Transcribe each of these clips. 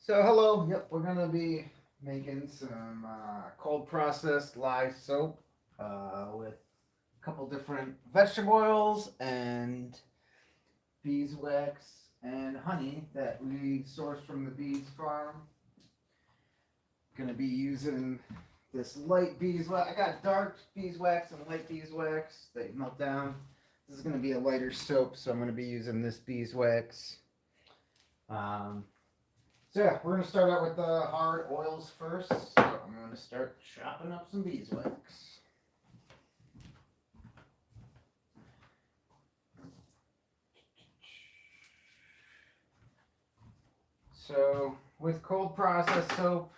So hello, yep, we're gonna be making some cold processed lye soap with a couple different vegetable oils and beeswax and honey that we source from the bees farm. Gonna be using this light beeswax. I got dark beeswax and light beeswax. They melt down. This is gonna be a lighter soap, so I'm gonna be using this beeswax. Um, So yeah, we're gonna start out with the hard oils first. So I'm gonna start chopping up some beeswax. So with cold process soap,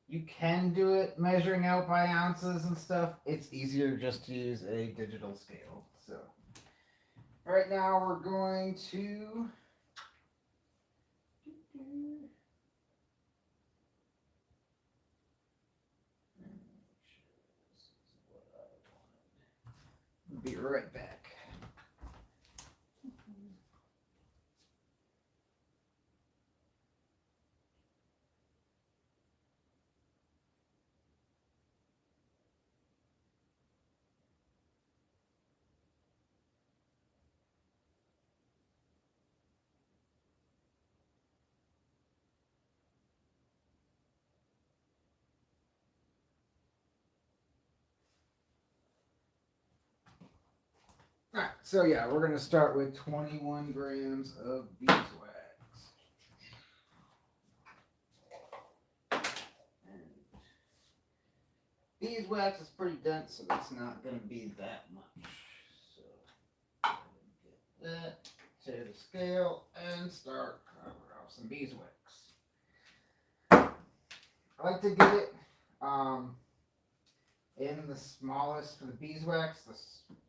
you can do it measuring out by ounces and stuff. It's easier just to use a digital scale. So right now we're going to be right back. Alright, so yeah, we're gonna start with 21 grams of beeswax. Beeswax is pretty dense, so it's not going to be that much. So, get that to the scale and start covering off some beeswax. I like to get it in the smallest, for the beeswax, the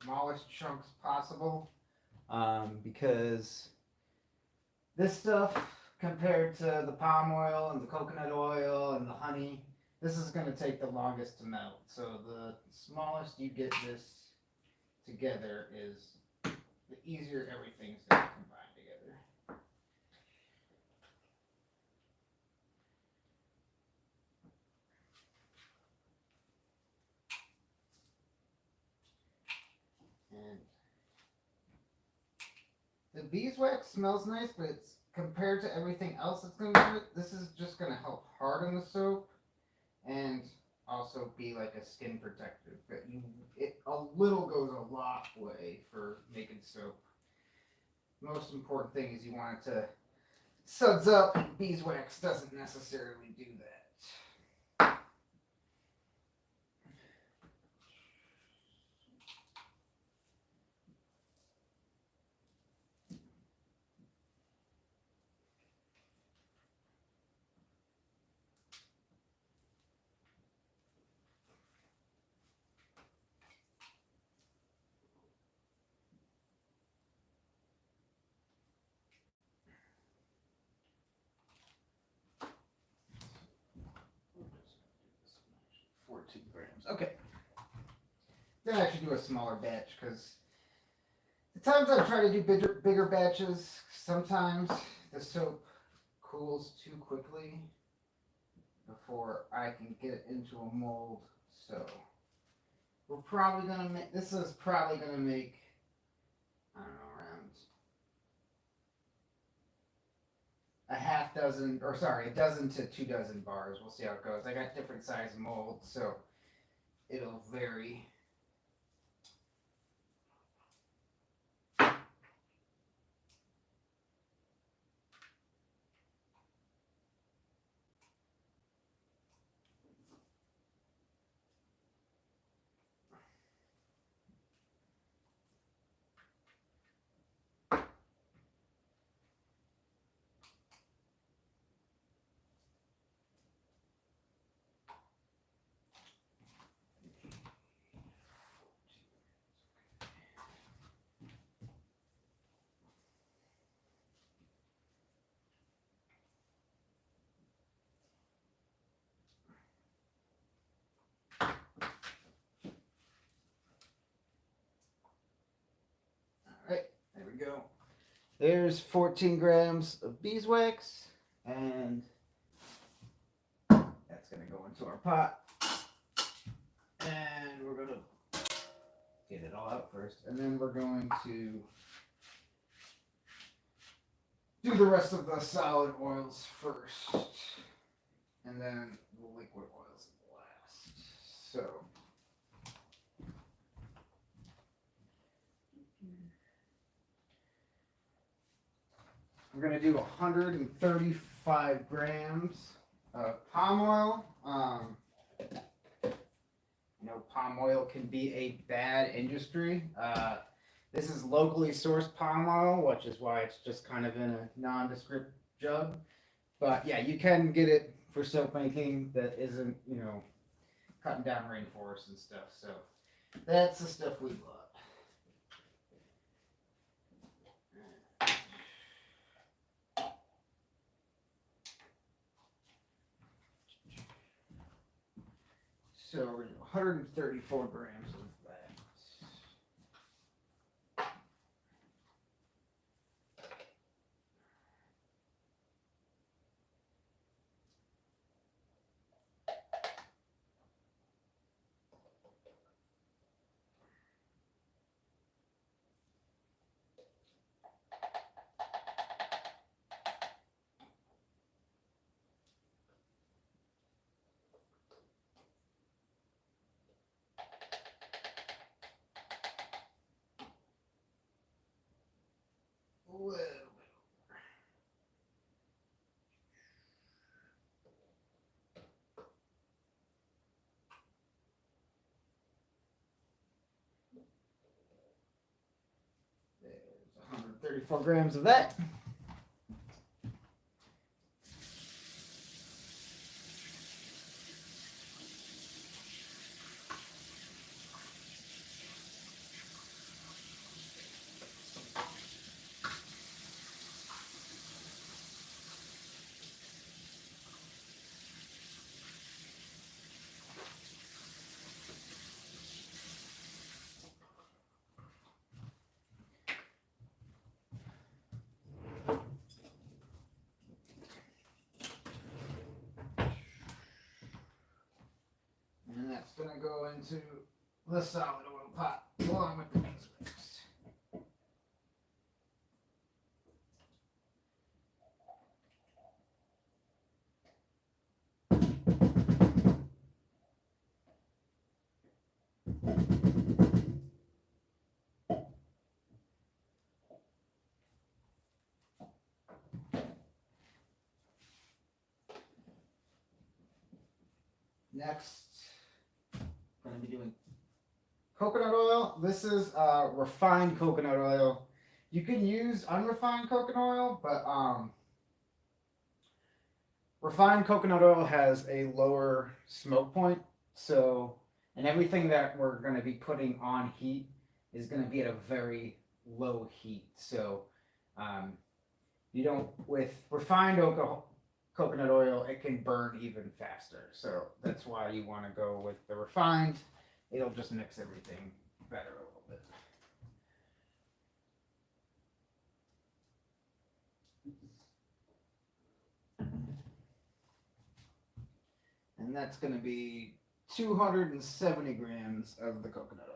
smallest chunks possible, because this stuff, compared to the palm oil and the coconut oil and the honey, this is going to take the longest to melt. So the smallest you get this together is the easier everything's going to combine together. And the beeswax smells nice, but it's compared to everything else that's going to do it, this is just going to help harden the soap and also be like a skin protector. But a little goes a lot way for making soap. Most important thing is you want it to suds up. Beeswax doesn't necessarily do that. Okay. Then I should do a smaller batch because the times I've tried to do bigger batches, sometimes the soap cools too quickly before I can get it into a mold. So we're probably gonna make. This is probably gonna make, I don't know, around a dozen to 2 dozen bars. We'll see how it goes. I got different size molds, so it'll vary. All right, there we go. There's 14 grams of beeswax. And that's going to go into our pot. And we're going to get it all out first. And then we're going to do the rest of the solid oils first. And then the liquid oils last. So I'm going to do 135 grams of palm oil. You know, palm oil can be a bad industry. This is locally sourced palm oil, which is why it's just kind of in a nondescript jug. But yeah, you can get it for soap making that isn't, you know, cutting down rainforests and stuff. So that's the stuff we bought. So we're going to do 134 grams of that. Well, there's 134 grams of that. And that's going to go into the solid oil pot along with the beeswax. Next, I'm going to be doing coconut oil. This is refined coconut oil. You can use unrefined coconut oil, but refined coconut oil has a lower smoke point. So, and everything that we're going to be putting on heat is going to be at a very low heat. So, you don't, with refined coconut oil, it can burn even faster. So that's why you want to go with the refined. It'll just mix everything better a little bit. And that's going to be 270 grams of the coconut oil.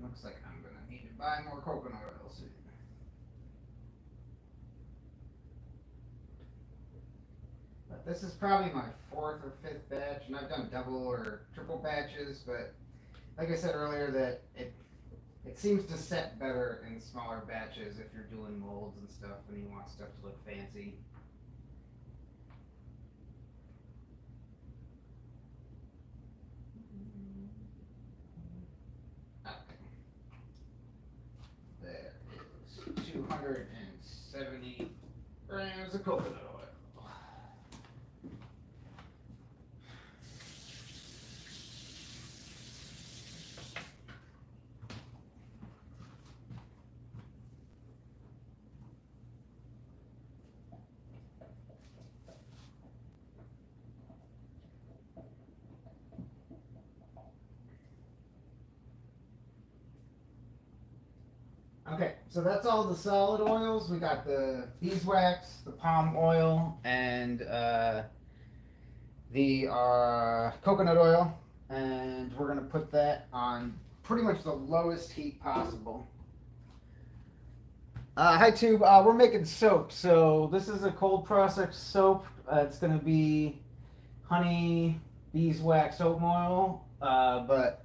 Looks like I'm gonna need to buy more coconut oil soon. But this is probably my 4th or 5th batch, and I've done double or triple batches, but like I said earlier, that it seems to set better in smaller batches if you're doing molds and stuff and you want stuff to look fancy. Okay. There is 270 grams of coconut oil. Okay, so that's all the solid oils. We got the beeswax, the palm oil, and the coconut oil. And we're going to put that on pretty much the lowest heat possible. Hi, Tube. We're making soap. So this is a cold process soap. It's going to be honey, beeswax, soap oil. But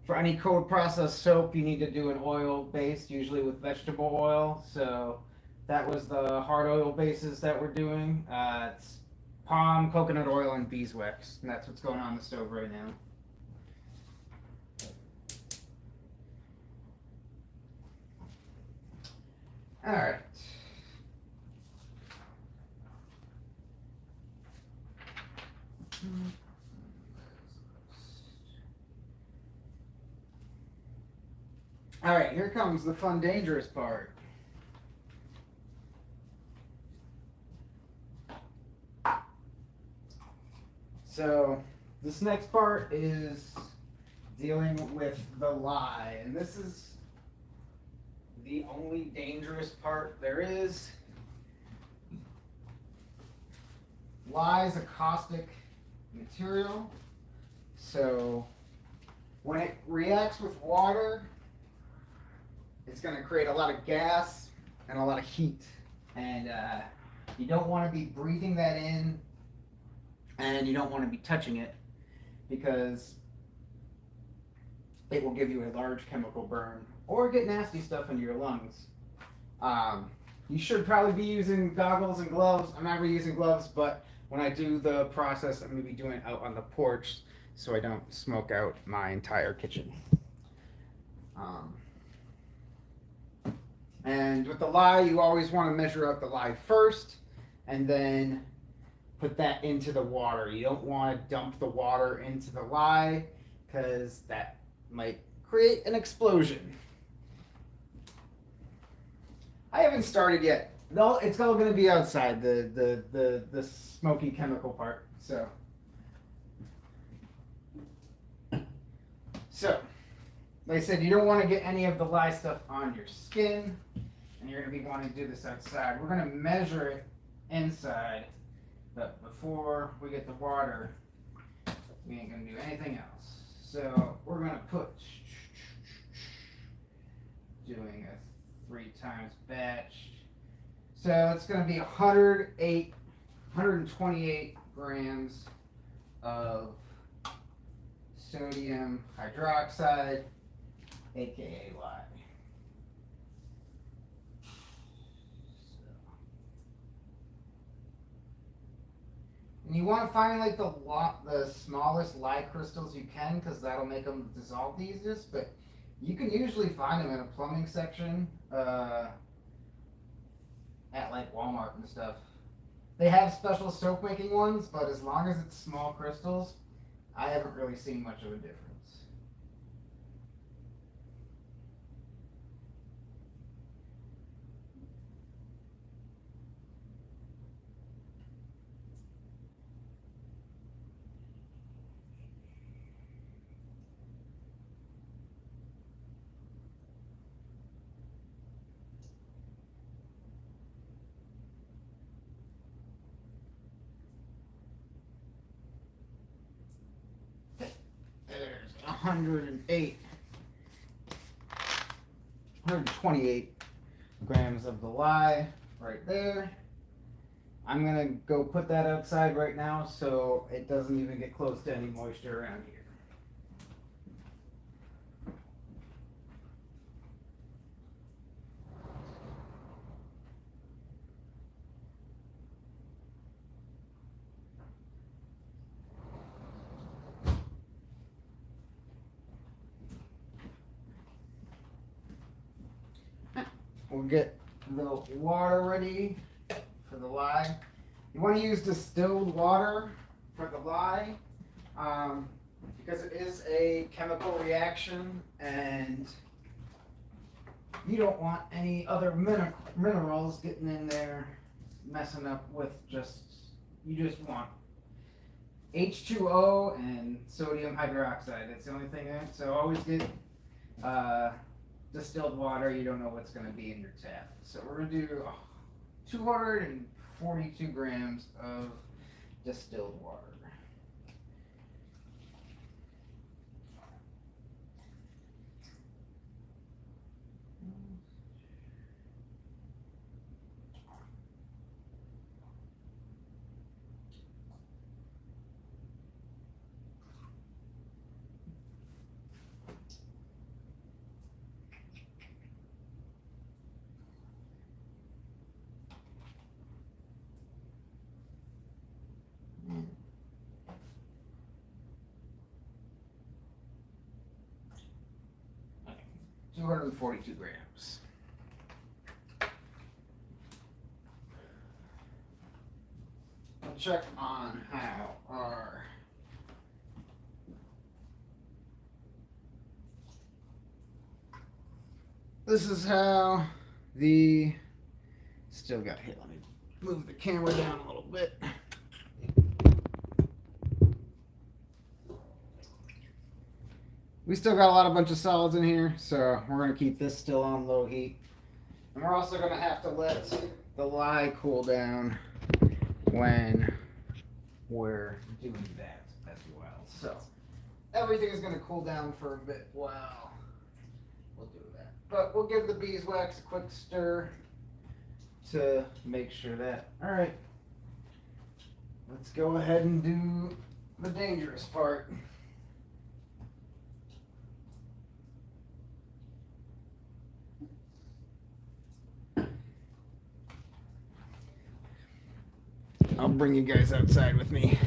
for any cold process soap, you need to do an oil based, usually with vegetable oil. So that was the hard oil bases that we're doing. It's palm, coconut oil, and beeswax. And that's what's going on the stove right now. All right. All right, here comes the fun, dangerous part. So this next part is dealing with the lye, and this is the only dangerous part there is. Lye is a caustic material, so when it reacts with water, it's going to create a lot of gas and a lot of heat, and you don't want to be breathing that in, and you don't want to be touching it because it will give you a large chemical burn or get nasty stuff into your lungs. You should probably be using goggles and gloves. I'm not really using gloves, but when I do the process, I'm going to be doing it out on the porch so I don't smoke out my entire kitchen. And with the lye, you always want to measure out the lye first and then put that into the water. You don't want to dump the water into the lye because that might create an explosion. I haven't started yet. No, it's all going to be outside, the smoky chemical part. So, like I said, you don't want to get any of the lye stuff on your skin, and you're going to be wanting to do this outside. We're going to measure it inside, but before we get the water, we ain't going to do anything else. So we're going to put, doing a 3 times batch. So it's going to be 128 grams of sodium hydroxide, aka lye. And you want to find like the smallest lye crystals you can, because that'll make them dissolve the easiest. But you can usually find them in a plumbing section at like Walmart and stuff. They have special soap making ones, but as long as it's small crystals, I haven't really seen much of a difference. There's 108. 128 grams of the lye right there. I'm gonna go put that outside right now so it doesn't even get close to any moisture around here. We'll get the water ready for the lye. You want to use distilled water for the lye because it is a chemical reaction and you don't want any other minerals getting in there messing up with you just want H2O and sodium hydroxide. That's the only thing in it. So always get distilled water. You don't know what's going to be in your tap. So we're going to do 242 grams of distilled water. Okay. 242 grams. I'll check on how our this is how the still got here. Let me move the camera down a little bit. We still got a bunch of solids in here, so we're going to keep this still on low heat. And we're also going to have to let the lye cool down when we're doing that as well. So everything is going to cool down for a bit while we'll do that. But we'll give the beeswax a quick stir to make sure that, all right, let's go ahead and do the dangerous part. I'll bring you guys outside with me.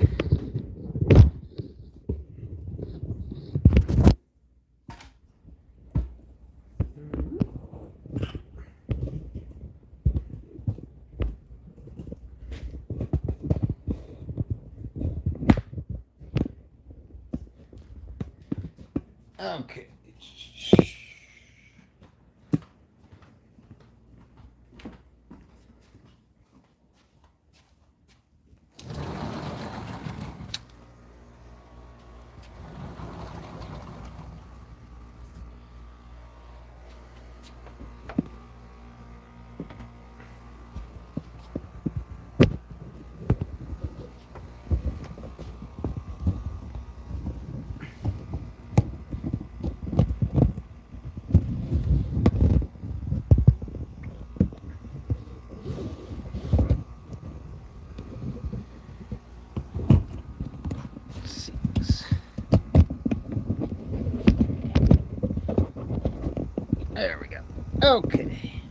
Okay. There we go. Okay.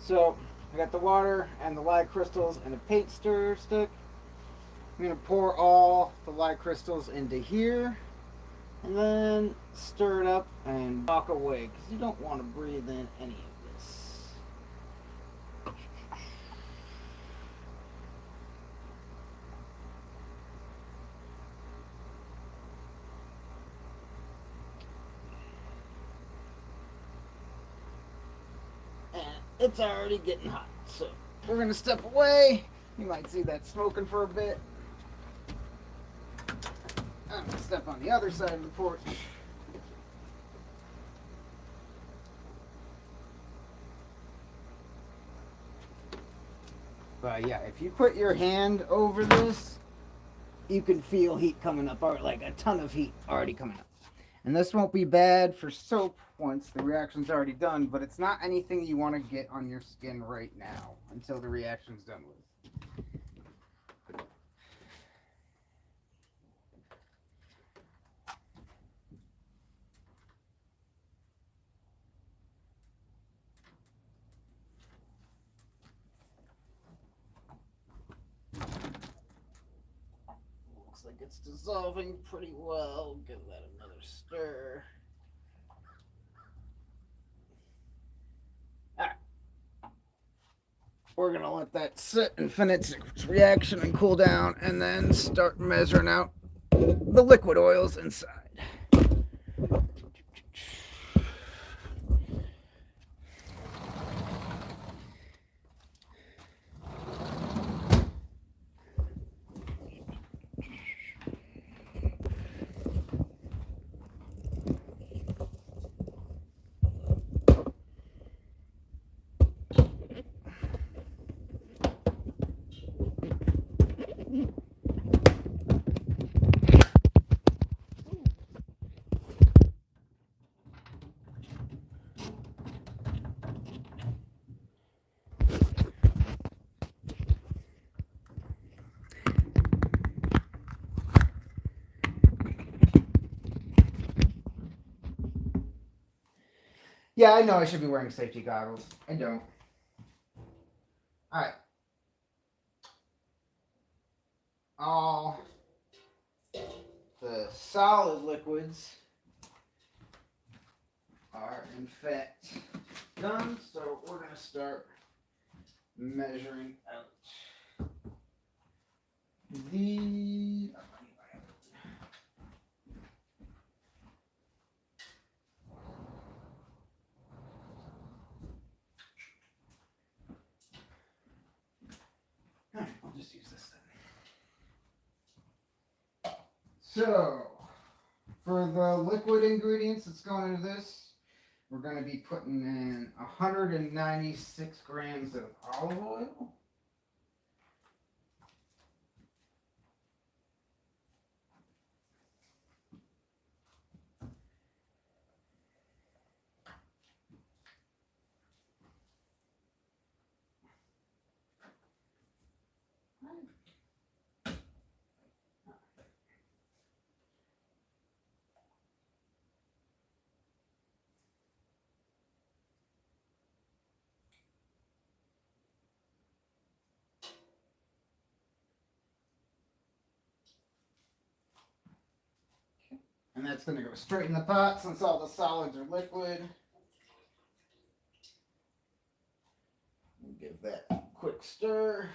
So I got the water and the lye crystals and a paint stir stick. I'm going to pour all the lye crystals into here and then stir it up and walk away because you don't want to breathe in any of this. And it's already getting hot, so we're going to step away. You might see that smoking for a bit. I'm going to step on the other side of the porch. But yeah, if you put your hand over this, you can feel heat coming up, or like a ton of heat already coming up. And this won't be bad for soap once the reaction's already done, but it's not anything you want to get on your skin right now until the reaction's done with. Looks like it's dissolving pretty well. Give that another stir. Alright. We're gonna let that sit and finish its reaction and cool down, and then start measuring out the liquid oils inside. Yeah, I know I should be wearing safety goggles. I don't. Alright. All the solid liquids are in fact done, so we're going to start measuring out the I'll just use this then. So, for the liquid ingredients that's going into this, we're going to be putting in 196 grams of olive oil. And that's going to go straight in the pot since all the solids are liquid. Give that a quick stir.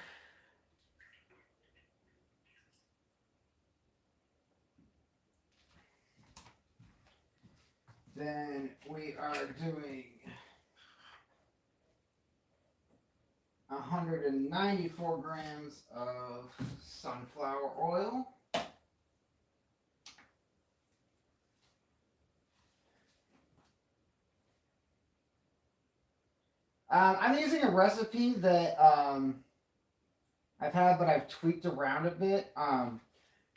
Then we are doing 194 grams of sunflower oil. I'm using a recipe that I've had, but I've tweaked around a bit.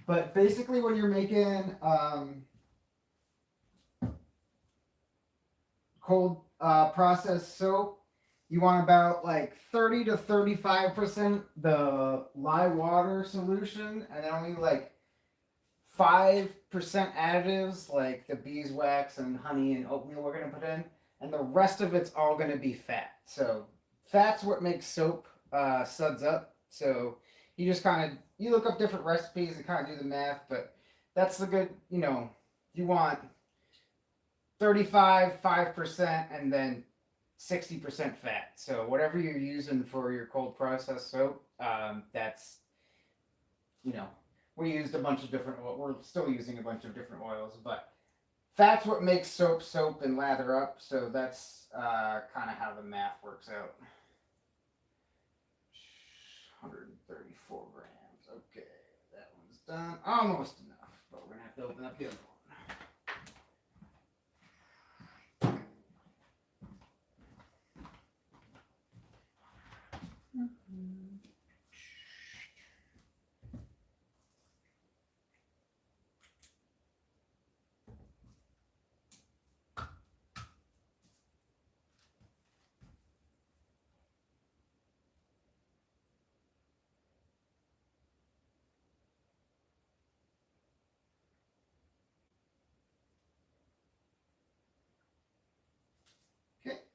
But basically, when you're making cold processed soap, you want about like 30 to 35% the lye water solution, and then only like 5% additives like the beeswax and honey and oatmeal we're going to put in. And the rest of it's all going to be fat. So fat's what makes soap suds up. So you just kind of, you look up different recipes and kind of do the math, but that's the good, you want 35, 5%, and then 60% fat. So whatever you're using for your cold processed soap, that's, we used a bunch of different, we're still using a bunch of different oils, but fat's what makes soap and lather up, so that's kind of how the math works out. 134 grams. Okay, that one's done. Almost enough, but we're going to have to open up the other one.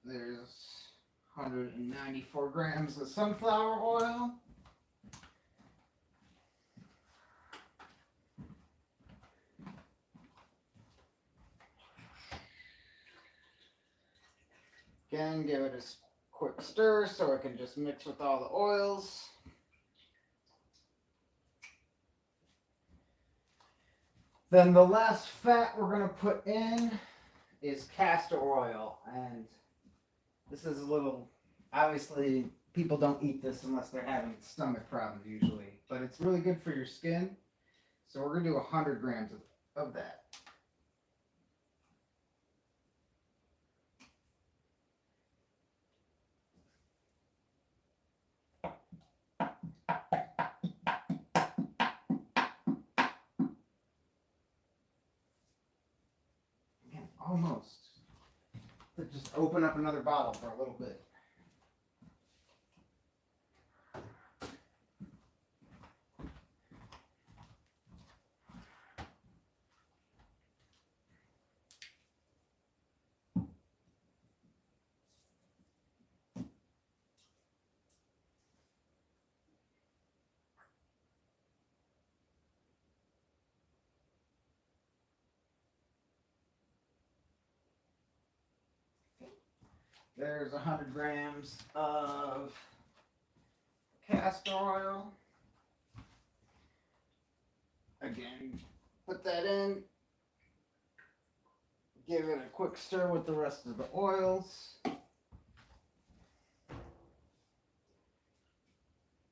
There's 194 grams of sunflower oil. Again, give it a quick stir so it can just mix with all the oils. Then the last fat we're going to put in is castor oil. And this is a little, obviously, people don't eat this unless they're having stomach problems usually. But it's really good for your skin. So we're going to do 100 grams of that. Almost. But just open up another bottle for a little bit. There's 100 grams of castor oil. Again, put that in. Give it a quick stir with the rest of the oils.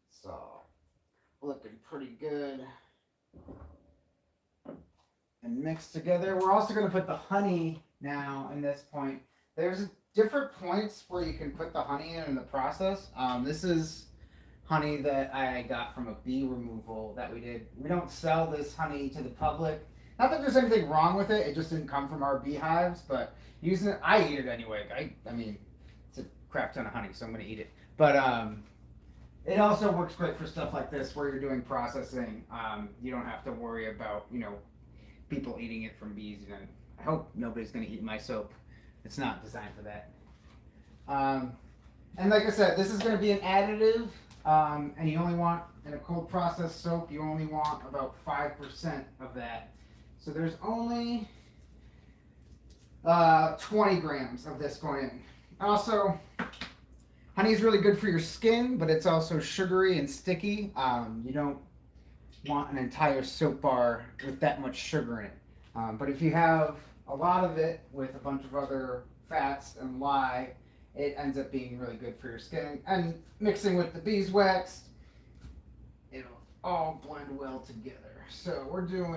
So, looking pretty good. And mix together. We're also going to put the honey now in this point. There's different points where you can put the honey in the process. This is honey that I got from a bee removal that we did. We don't sell this honey to the public. Not that there's anything wrong with it. It just didn't come from our beehives. But using it, I eat it anyway. I mean, it's a crap ton of honey, so I'm going to eat it. But it also works great for stuff like this where you're doing processing. You don't have to worry about, people eating it from bees. I hope nobody's going to eat my soap. It's not designed for that. And like I said, this is going to be an additive, and you only want, in a cold process soap, you only want about 5% of that. So there's only 20 grams of this going in. Also, honey is really good for your skin, but it's also sugary and sticky. You don't want an entire soap bar with that much sugar in it. But if you have a lot of it with a bunch of other fats and lye, it ends up being really good for your skin. And mixing with the beeswax, it'll all blend well together. So we're doing,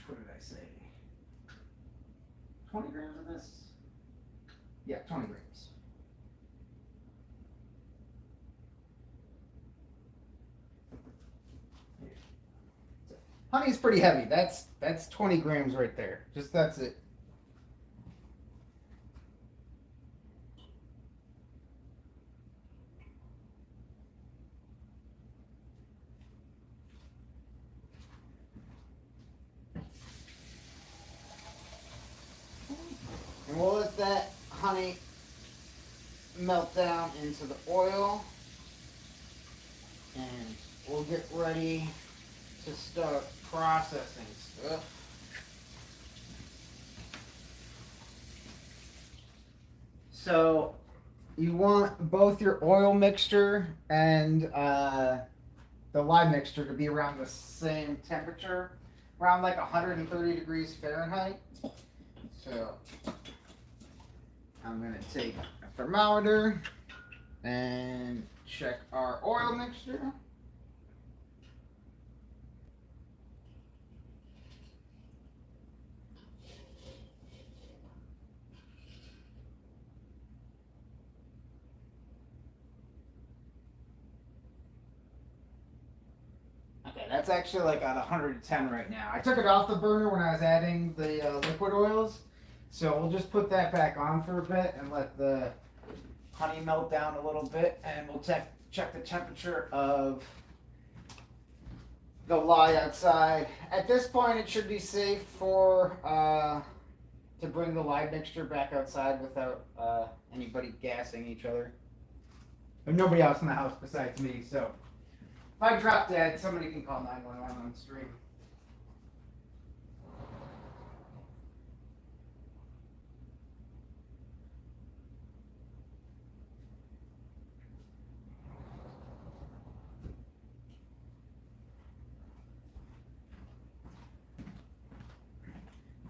what did I say? 20 grams of this? Yeah, 20 grams. Honey's pretty heavy. That's 20 grams right there. That's it. And we'll let that honey melt down into the oil. And we'll get ready to start processing stuff. So you want both your oil mixture and the lye mixture to be around the same temperature, around like 130 degrees Fahrenheit. So I'm going to take a thermometer and check our oil mixture. That's actually like at 110 right now. I took it off the burner when I was adding the liquid oils. So we'll just put that back on for a bit and let the honey melt down a little bit. And we'll check the temperature of the lye outside. At this point, it should be safe for to bring the lye mixture back outside without anybody gassing each other. There's nobody else in the house besides me, so if I drop dead, somebody can call 911 on stream.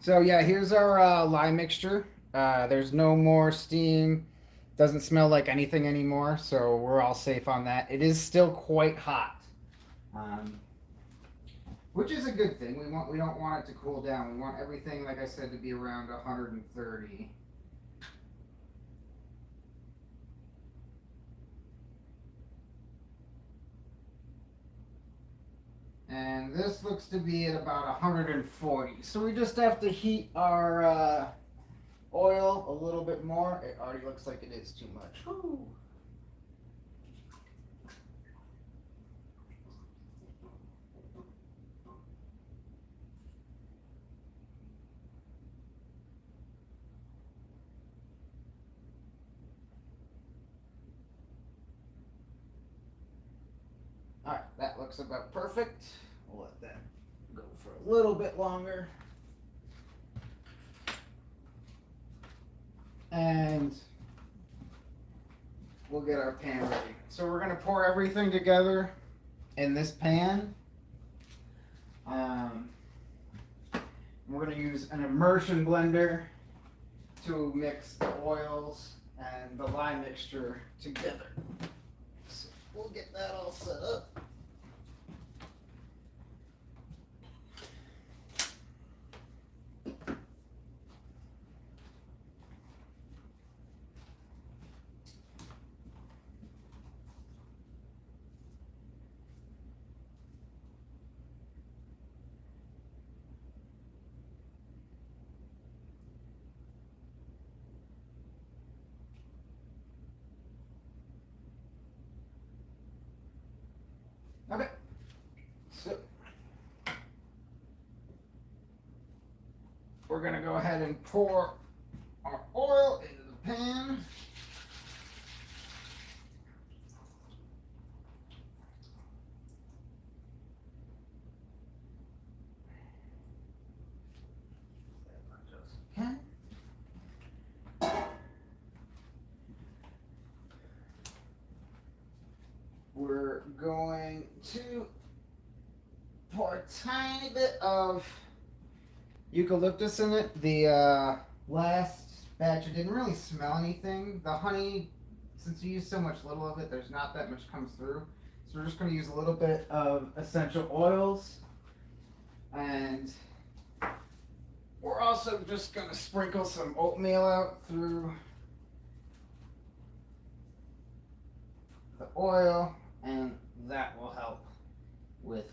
So yeah, here's our lye mixture. There's no more steam. Doesn't smell like anything anymore, so we're all safe on that. It is still quite hot, which is a good thing. We don't want it to cool down. We want everything, like I said, to be around 130. And this looks to be at about 140. So we just have to heat our oil a little bit more. It already looks like it is too much. Woo. Alright, that looks about perfect. We'll let that go for a little bit longer. And we'll get our pan ready. So we're going to pour everything together in this pan. We're going to use an immersion blender to mix the oils and the lye mixture together. So we'll get that all set up. Okay, so we're going to go ahead and pour our oil into the pan. Okay. We're going to pour a tiny bit of eucalyptus in it. The last batch, it didn't really smell anything. The honey, since you use so much little of it, there's not that much comes through. So we're just going to use a little bit of essential oils. And we're also just going to sprinkle some oatmeal out through the oil, and that will help with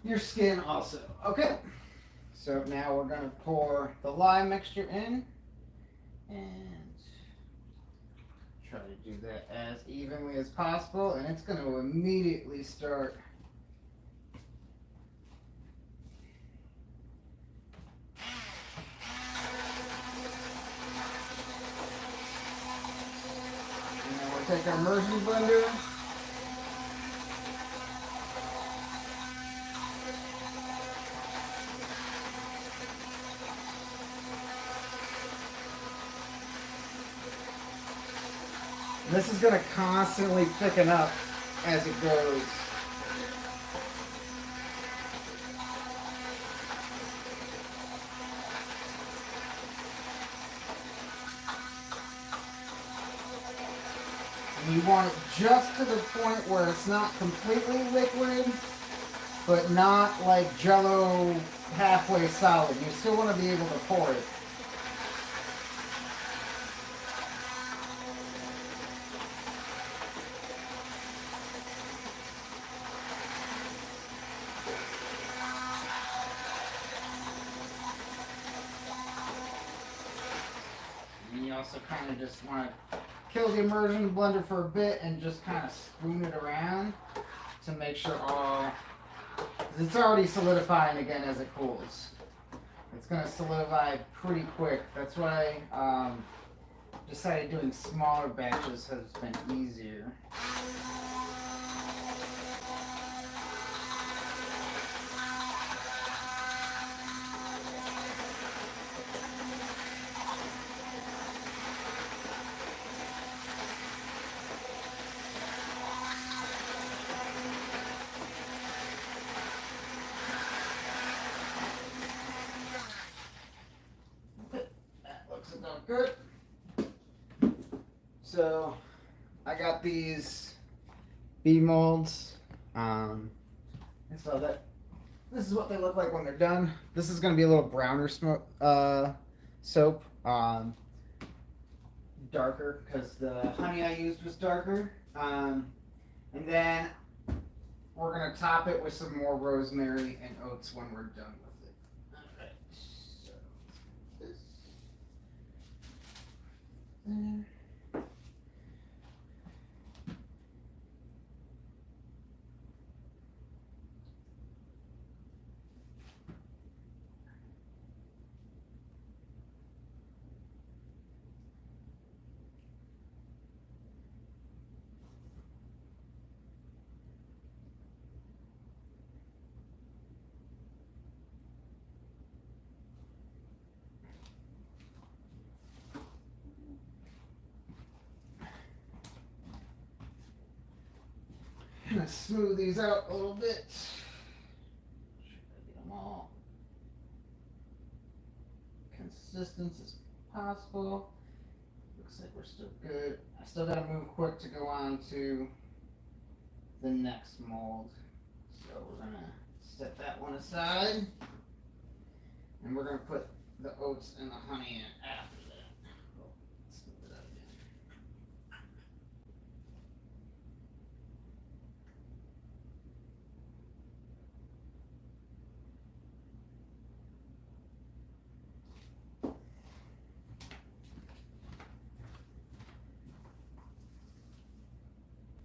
your skin also. Okay, so now we're going to pour the lye mixture in and try to do that as evenly as possible, and it's going to immediately start take our immersion blender. This is going to constantly thicken up as it goes. And you want it just to the point where it's not completely liquid, but not like Jell-O halfway solid. You still want to be able to pour it. And you also kind of just want to kill the immersion blender for a bit and just kind of spoon it around to make sure it's already solidifying again as it cools. It's going to solidify pretty quick. That's why decided doing smaller batches has been easier. That looks about good. So I got these bee molds. So that this is what they look like when they're done. This is going to be a little browner soap, darker because the honey I used was darker. And then we're going to top it with some more rosemary and oats when we're done with it. Alright, so this there. I'm gonna smooth these out a little bit. Get them all consistent as possible. Looks like we're still good. I still gotta move quick to go on to the next mold. So we're gonna set that one aside. And we're gonna put the oats and the honey in after that. Oh, smooth it out again.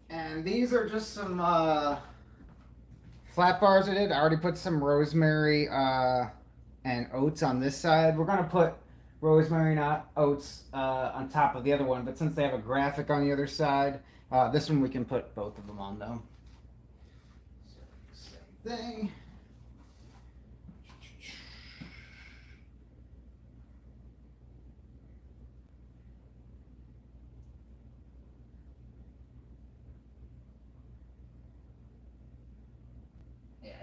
And these are just some flat bars I did. I already put some rosemary and oats on this side. We're going to put rosemary and oats on top of the other one, but since they have a graphic on the other side, this one we can put both of them on though. So, same thing.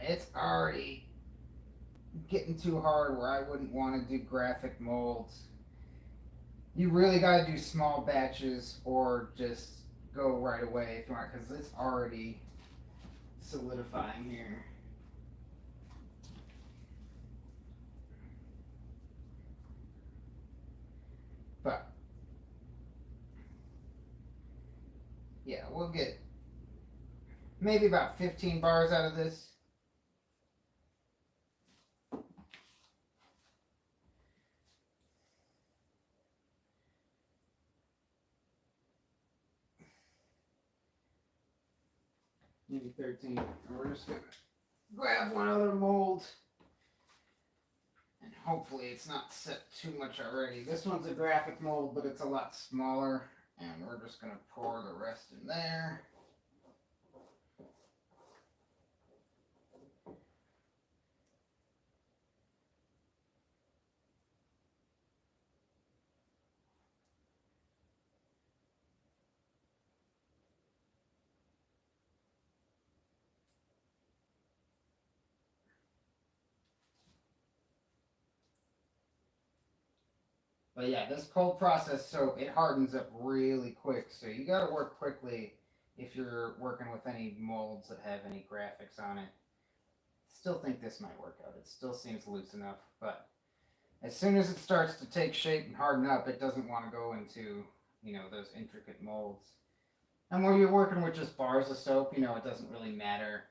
It's already getting too hard where I wouldn't want to do graphic molds. You really got to do small batches or just go right away if you want, because it's already solidifying here. But yeah, we'll get maybe about 15 bars out of this. Maybe 13. And we're just gonna grab one other mold. And hopefully it's not set too much already. This one's a graphic mold, but it's a lot smaller. And we're just gonna pour the rest in there. But yeah, this cold process soap, it hardens up really quick. So you got to work quickly if you're working with any molds that have any graphics on it. Still think this might work out. It still seems loose enough. But as soon as it starts to take shape and harden up, it doesn't want to go into, those intricate molds. And when you're working with just bars of soap, it doesn't really matter,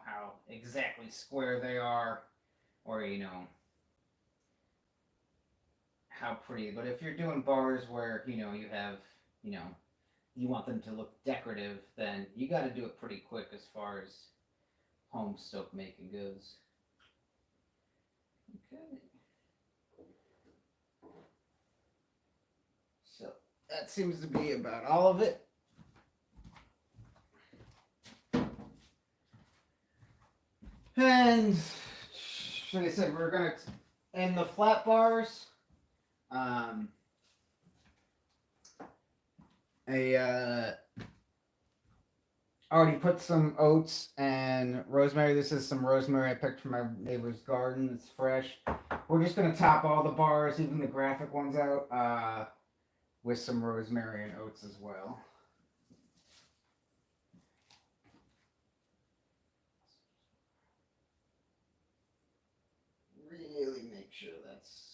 how exactly square they are or, how pretty. But if you're doing bars where you have you want them to look decorative, then you got to do it pretty quick as far as home soap making goes. Okay. So that seems to be about all of it. And like I said, we're gonna and the flat bars. I already put some oats and rosemary. This is some rosemary I picked from my neighbor's garden. It's fresh. We're just gonna top all the bars, even the graphic ones out, with some rosemary and oats as well. Really make sure that's.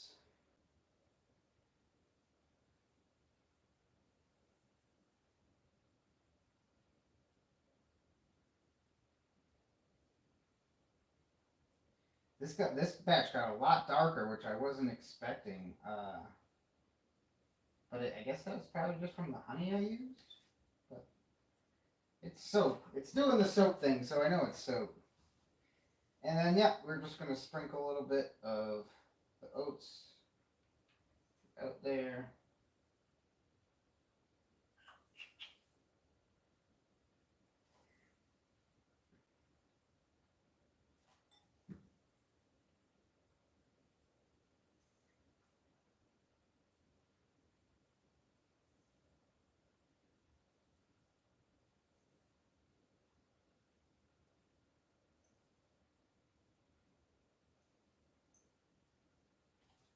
This batch got a lot darker, which I wasn't expecting. But I guess that was probably just from the honey I used. But it's soap. It's doing the soap thing, so I know it's soap. And then yeah, we're just gonna sprinkle a little bit of the oats out there.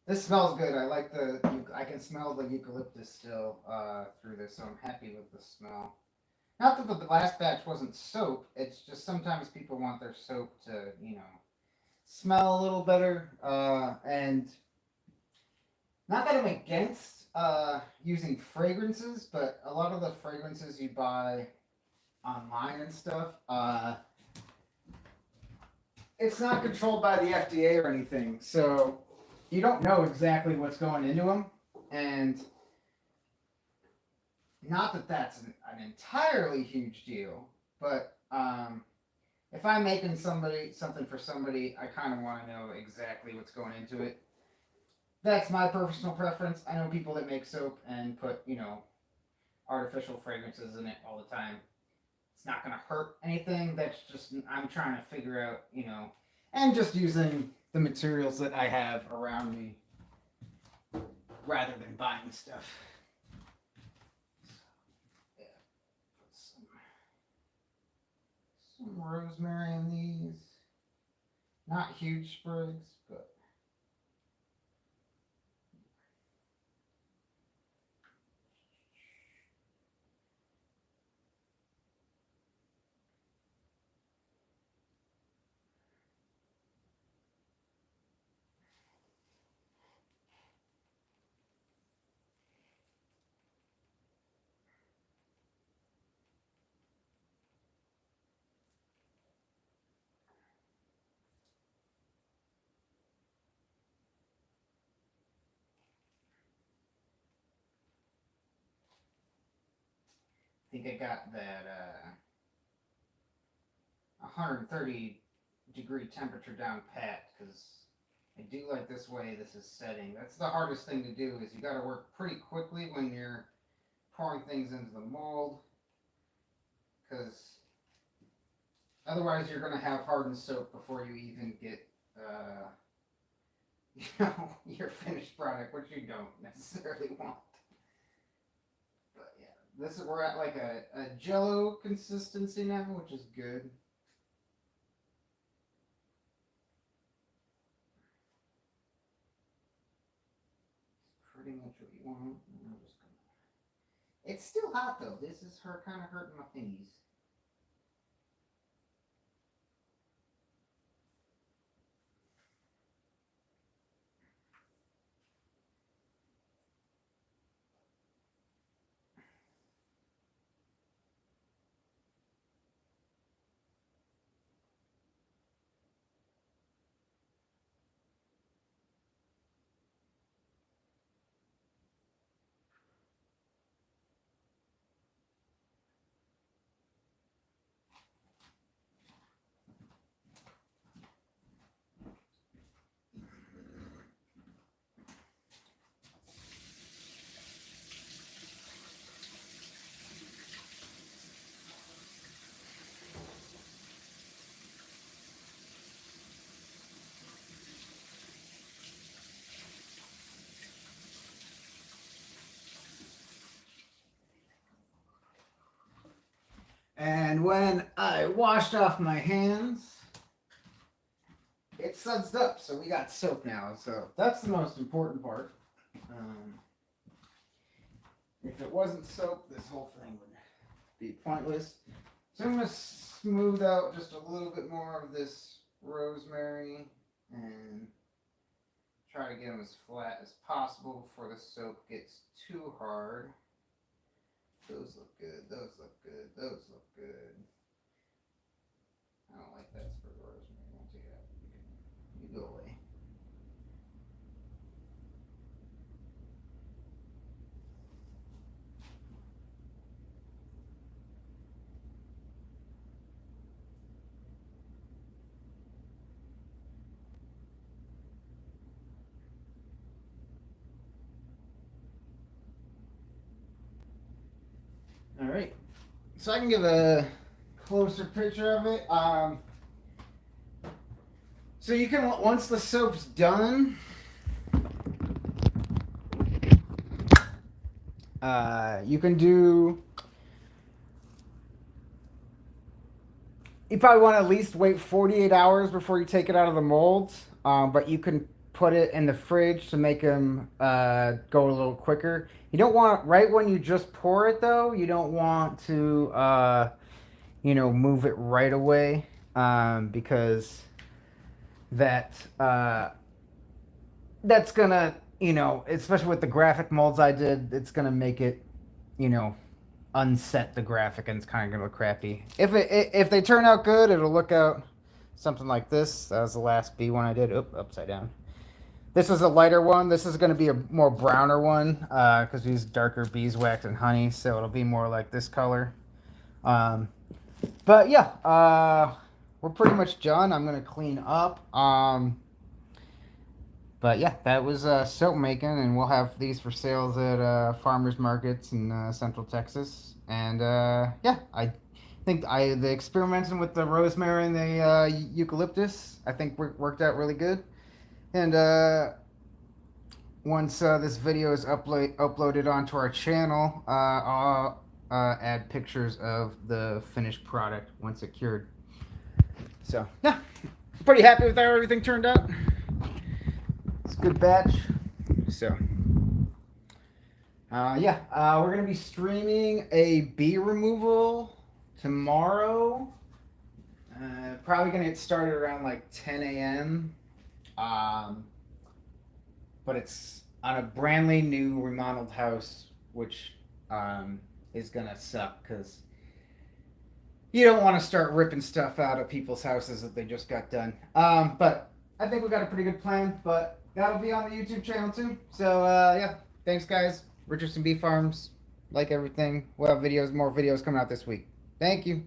This smells good. I like I can smell the eucalyptus still through this, so I'm happy with the smell. Not that the last batch wasn't soap. It's just sometimes people want their soap to, smell a little better. And not that I'm against using fragrances, but a lot of the fragrances you buy online and stuff, it's not controlled by the FDA or anything. So you don't know exactly what's going into them, and not that that's an entirely huge deal, but if I'm making something for somebody, I kind of want to know exactly what's going into it. That's my personal preference. I know people that make soap and put artificial fragrances in it all the time. It's not going to hurt anything. That's just I'm trying to figure out, and just using the materials that I have around me rather than buying stuff. Yeah, put some rosemary in these. Not huge sprigs, but I think I got that 130-degree temperature down pat because I do like this way this is setting. That's the hardest thing to do is you got to work pretty quickly when you're pouring things into the mold because otherwise you're going to have hardened soap before you even get your finished product, which you don't necessarily want. But yeah, we're at like a jello consistency now, which is good. Pretty much what you want. It's still hot though. This is kind of hurting my thingies. And when I washed off my hands, it sudsed up, so we got soap now. So that's the most important part. If it wasn't soap, this whole thing would be pointless. So I'm going to smooth out just a little bit more of this rosemary and try to get them as flat as possible before the soap gets too hard. Those look good, those look good, those look good. I don't like that sprig of rosemary. I'll take that. You go away. All right, so I can give a closer picture of it. So you can, once the soap's done, you can do, you probably want to at least wait 48 hours before you take it out of the molds, but you can put it in the fridge to make them go a little quicker. You don't want, right when you just pour it though, you don't want to, move it right away, because that's gonna, especially with the graphic molds I did, it's gonna make it, unset the graphic, and it's kind of gonna look crappy. If they turn out good, it'll look out something like this. That was the last B one I did. Oop, upside down. This is a lighter one. This is going to be a more browner one because we use darker beeswax and honey, so it'll be more like this color. But yeah, we're pretty much done. I'm going to clean up. But yeah, that was soap making, and we'll have these for sales at farmers markets in Central Texas. And yeah, I think the experimenting with the rosemary and the eucalyptus, I think worked out really good. And once this video is uploaded onto our channel, I'll add pictures of the finished product once it cured. So yeah, pretty happy with how everything turned out. It's a good batch. So yeah, we're gonna be streaming a bee removal tomorrow. Probably gonna get started around like 10 a.m. But it's on a brandly new remodeled house, which is gonna suck because you don't want to start ripping stuff out of people's houses that they just got done. But I think we got a pretty good plan, but that'll be on the YouTube channel too. So yeah, thanks guys. Richardson Bee Farms, like everything. We'll have more videos coming out this week. Thank you.